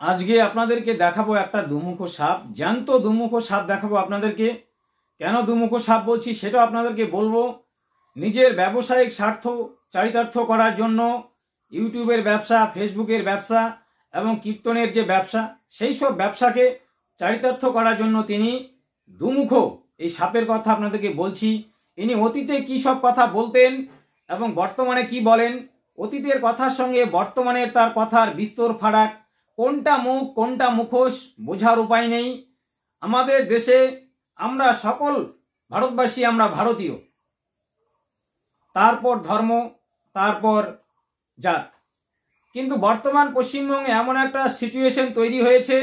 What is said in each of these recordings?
আজকে আপনাদেরকে দেখাবো একটা দুমুখো সাপ, জ্যান্ত দুমুখো সাপ দেখাবো আপনাদেরকে। কেন দুমুখো সাপ বলছি সেটাও আপনাদেরকে বলবো। নিজের ব্যবসায়িক স্বার্থ চরিতার্থ করার জন্য ইউটিউবের ব্যবসা, ফেসবুকের ব্যবসা এবং কীর্তনের যে ব্যবসা, সেই সব ব্যবসাকে চরিতার্থ করার জন্য তিনি দুমুখো এই সাপের কথা আপনাদেরকে বলছি। ইনি অতীতে কী সব কথা বলতেন এবং বর্তমানে কি বলেন, অতীতের কথার সঙ্গে বর্তমানের তার কথার বিস্তর ফারাক, কোনটা মুখ কোনটা মুখোশ বোঝার উপায় নেই। আমাদের দেশে আমরা সকল ভারতবাসী, আমরা ভারতীয়, তারপর ধর্ম, তারপর জাত। কিন্তু বর্তমান পশ্চিমবঙ্গে এমন একটা সিচুয়েশন তৈরি হয়েছে,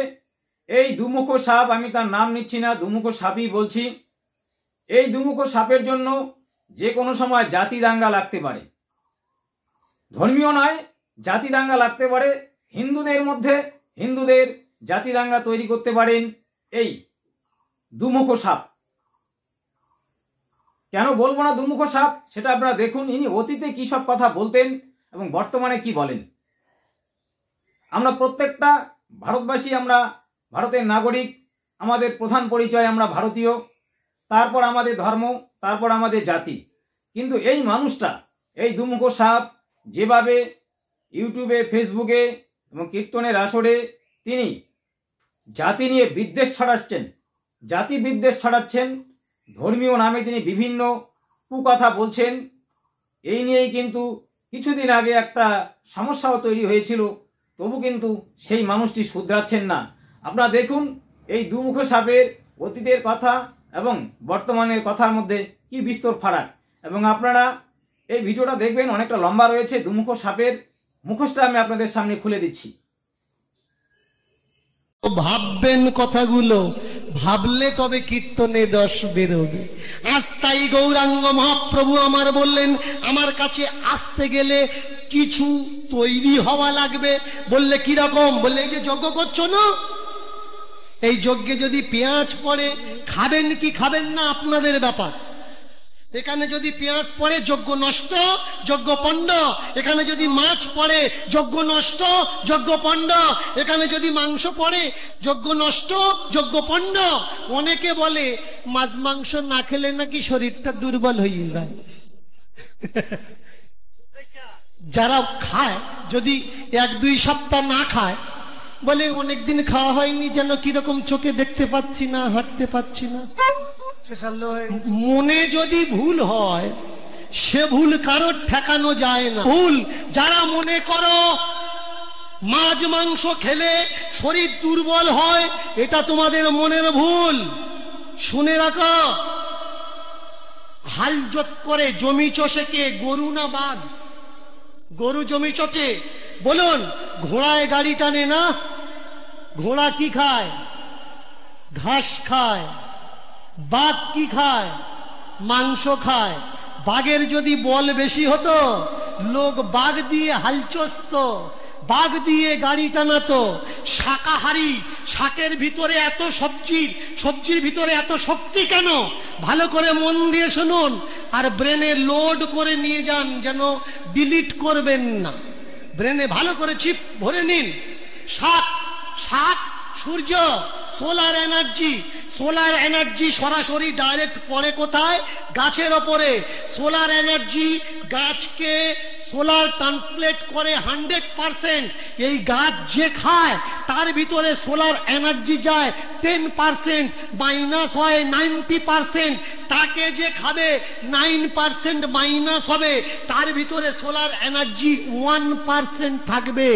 এই দুমুখো সাপ, আমি তার নাম নিচ্ছি না, দুমুখো সাপই বলছি। এই দুমুখো সাপের জন্য যে কোনো সময় জাতি দাঙ্গা লাগতে পারে। ধর্মীয় নয়, জাতি দাঙ্গা লাগতে পারে। হিন্দুদের মধ্যে হিন্দুদের জাতি দাঙ্গা তৈরি করতে পারেন এই দুমুখো সাপ। কেন বলবো না দুমুখো সাপ, সেটা আপনারা দেখুন। ইনি অতীতে কি সব কথা বলতেন এবং বর্তমানে কি বলেন। আমরা প্রত্যেকটা ভারতবাসী, আমরা ভারতের নাগরিক, আমাদের প্রধান পরিচয় আমরা ভারতীয়, তারপর আমাদের ধর্ম, তারপর আমাদের জাতি। কিন্তু এই মানুষটা, এই দুমুখো সাপ, যেভাবে ইউটিউবে, ফেসবুকে এবং কীর্তনের আসরে তিনি জাতি নিয়ে বিদ্বেষ ছড়াচ্ছেন, জাতি বিদ্বেষ ছড়াচ্ছেন, ধর্মীয় নামে তিনি বিভিন্ন কুকথা বলছেন। এই নিয়েই কিন্তু কিছুদিন আগে একটা সমস্যাও তৈরি হয়েছিল, তবু কিন্তু সেই মানুষটি শুধরাচ্ছেন না। আপনারা দেখুন এই দুমুখো সাপের অতীতের কথা এবং বর্তমানের কথার মধ্যে কি বিস্তর ফারাক। এবং আপনারা এই ভিডিওটা দেখবেন, অনেকটা লম্বা রয়েছে। দুমুখো সাপের মুখোশটা আমি আপনাদের সামনে খুলে দিচ্ছি। ভাববেন কথাগুলো, ভাবলে তবে কীর্তনে রস বেরোবে। আজ তাই গৌরাঙ্গ মহাপ্রভু আমার বললেন, আমার কাছে আসতে গেলে কিছু তৈরি হওয়া লাগবে। বললে কিরকম? বললে এই যে যজ্ঞ করছো না, এই যজ্ঞে যদি পেঁয়াজ পড়ে, খাবেন কি খাবেন না আপনাদের ব্যাপার। এখানে যদি পেঁয়াজ পড়ে যজ্ঞ নষ্ট, যজ্ঞ পণ্ড। এখানে যদি মাছ পড়ে যজ্ঞ নষ্ট, যজ্ঞ পণ্ড। এখানে যদি মাংস পড়ে যজ্ঞ নষ্ট, যজ্ঞ পণ্ড। অনেকে বলে মাছ মাংস না খেলে নাকি শরীরটা দুর্বল হয়ে যায়। যারা খায়, যদি 1-2 সপ্তাহ না খায়, বলে অনেকদিন খাওয়া হয়নি, যেন কিরকম চোখে দেখতে পাচ্ছি না, হাঁটতে পাচ্ছি না। মনে যদি ভুল হয়, সে ভুল কারোর ঠেকানো যায় না। ভুল যারা মনে করো মাছ মাংস খেলে শরীর দুর্বল হয়, এটা তোমাদের মনের ভুল। শুনে রাখো, হাল জোট করে জমি চষে কে, গরু না বাঘ? গরু জমি চষে। বলুন, ঘোড়ায় গাড়ি টানে না? ঘোড়া কি খায়? ঘাস খায়। বাঘ কি খায়? মাংস খায়। বাঘের যদি বল বেশি হতো, লোক বাঘ দিয়ে হাল চষত, বাঘ দিয়ে গাড়ি টানাতো। শাকাহারি, শাকের ভিতরে এত সবজির ভিতরে এত শক্তি কেন? ভালো করে মন দিয়ে শুনুন, আর ব্রেনে লোড করে নিয়ে যান, যেন ডিলিট করবেন না। ব্রেনে ভালো করে চিপ ভরে নিন। শাক, সূর্য, সোলার এনার্জি। সোলার এনার্জি সরাসরি ডাইরেক্ট পড়ে কোথায়? গাছের ওপরে। সোলার এনার্জি গাছকে সোলার ট্রান্সপ্লেট করে 100%। এই গাছ যে খায় তার ভিতরে সোলার এনার্জি যায় 10%, মাইনাস হয় 90%। তাকে যে খাবে 9% মাইনাস হবে, তার ভিতরে সোলার এনার্জি 1% থাকবে।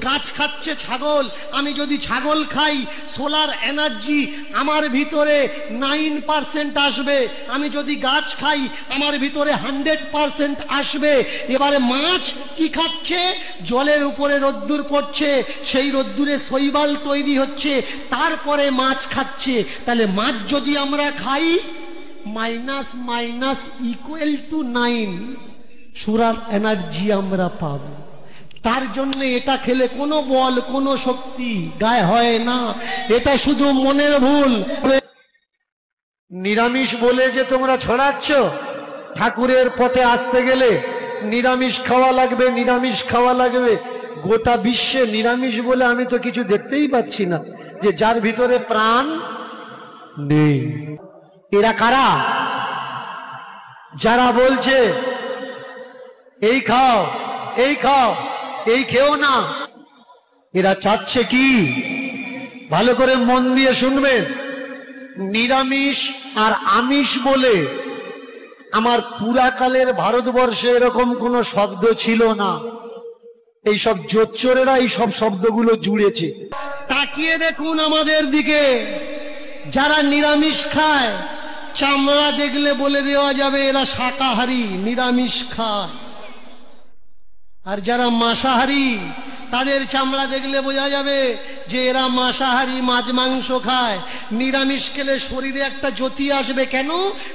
গাছ খাচ্ছে ছাগল, আমি যদি ছাগল খাই, সোলার এনার্জি আমার ভিতরে 9% আসবে। আমি যদি গাছ খাই, আমার ভিতরে 100% আসবে। এবারে মাছ কি খাচ্ছে? জলের উপরে রোদ্দুর পড়ছে, সেই রোদ্দুরে শৈবাল তৈরি হচ্ছে, তারপরে মাছ খাচ্ছে। তাহলে মাছ যদি আমরা খাই, minus minus equal to 9 solar energy আমরা পাব। তার জন্য এটা খেলে কোনো বল, কোনো শক্তি গায়ে হয় না। এটা শুধু মনের ভুল। নিরামিষ বলে যে তোমরা ছড়াচ্ছ, ঠাকুরের পথে আসতে গেলে নিরামিষ খাওয়া লাগবে, নিরামিষ খাওয়া লাগবে, গোটা বিশ্বে নিরামিষ বলে আমি তো কিছু দেখতেই পাচ্ছি না, যে যার ভিতরে প্রাণ নেই। এরা কারা? যারা বলছে এই খাও, এই খাও, এই খেও না, এরা চাচ্ছে কি? ভালো করে মন দিয়ে শুনবেন। নিরামিষ আর আমিষ বলে আমার পুরাকালের ভারতবর্ষে এরকম কোনো শব্দ ছিল না। এই সব জোচ্চোরেরা এই সব শব্দগুলো জুড়েছে। তাকিয়ে দেখুন আমাদের দিকে, যারা নিরামিষ খায় চামড়া দেখলে বলে দেওয়া যাবে এরা শাকাহারী, নিরামিষ খায়। আর যারা মাংসাহারী তাদের চামড়া দেখলে বোঝা যাবে যে এরা মাংসাহারী, মাছ মাংস খায়। নিরামিষ খেলে শরীরে একটা জ্যোতি আসবে, কেন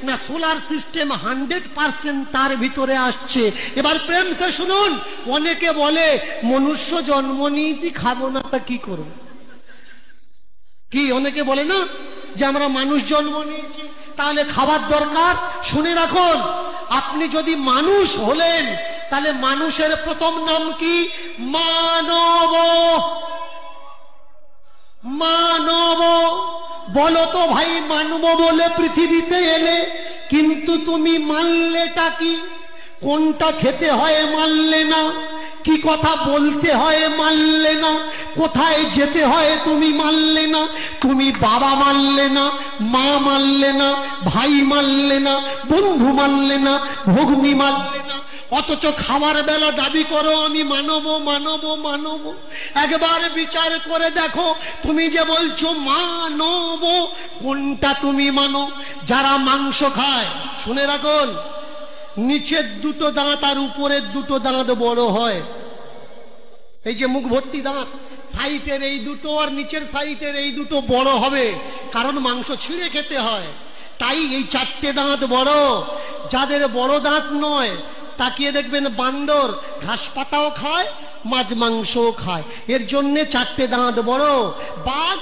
না সোলার সিস্টেম 100% তার ভিতরে আসছে। এবার প্রেম সে শুনুন, অনেকে বলে মনুষ্য জন্ম নিয়েছি খাবো না, তা কি করব? কি অনেকে বলে না যে আমরা মানুষ জন্ম নিয়েছি তাহলে খাবার দরকার? শুনে রাখুন, আপনি যদি মানুষ হলেন তাহলে মানুষের প্রথম নাম কি? মানব। মানব বলো তো ভাই, মানব বলে পৃথিবীতে এলে, কিন্তু তুমি মানলেটা কি? কোনটা খেতে হয় মানলে না, কি কথা বলতে হয় মানলে না, কোথায় যেতে হয় তুমি মানলে না, তুমি বাবা মানলে না, মা মানলে না, ভাই মানলে না, বন্ধু মানলে না, ভগ্নী মানলে না, অথচ খাবার বেলা দাবি করো আমি মানব মানব মানব। একবার বিচার করে দেখো, তুমি যে বলছো মানব, কোনটা তুমি মানো? যারা মাংস খায়, শুনে রাখুন, নিচের দুটো দাঁত আর উপরের দুটো দাঁত বড় হয়। এই যে মুখ ভর্তি দাঁত, সাইডের এই দুটো আর নিচের সাইডের এই দুটো বড় হবে, কারণ মাংস ছিঁড়ে খেতে হয়। তাই এই চারটে দাঁত বড়। যাদের বড় দাঁত নয়, তাকিয়ে দেখবেন বান্দর ঘাস পাতাও খায়, মাছ মাংসও খায়, এর জন্যে চারটে দাঁত বড়। বাঘ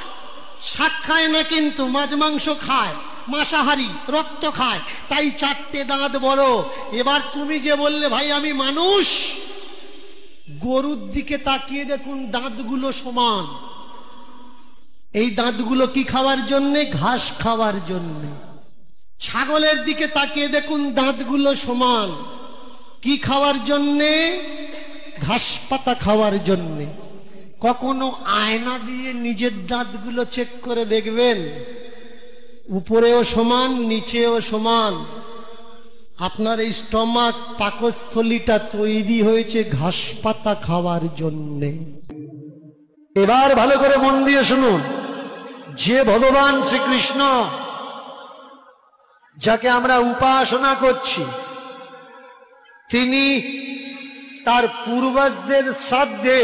শাক খায় না, কিন্তু মাছ মাংস খায়, মাংসাহারী, রক্ত খায়, তাই চারটে দাঁত বড়। এবার তুমি যে বললে ভাই আমি মানুষ, গরুর দিকে তাকিয়ে দেখুন, দাঁতগুলো সমান। এই দাঁতগুলো কি খাওয়ার জন্যে? ঘাস খাওয়ার জন্যে। ছাগলের দিকে তাকিয়ে দেখুন, দাঁতগুলো সমান, কি খাওয়ার জন্যে? ঘাস পাতা খাওয়ার জন্যে। কখনো আয়না দিয়ে নিজের দাঁতগুলো চেক করে দেখবেন, উপরেও সমান, নিচেও সমান। আপনার এই স্টমাক, পাকস্থলীটা তৈরি হয়েছে ঘাস পাতা খাওয়ার জন্যে। এবার ভালো করে মন দিয়ে শুনুন, যে ভগবান শ্রীকৃষ্ণ, যাকে আমরা উপাসনা করছি, তিনি তার পূর্বজদের শ্রাদ্ধে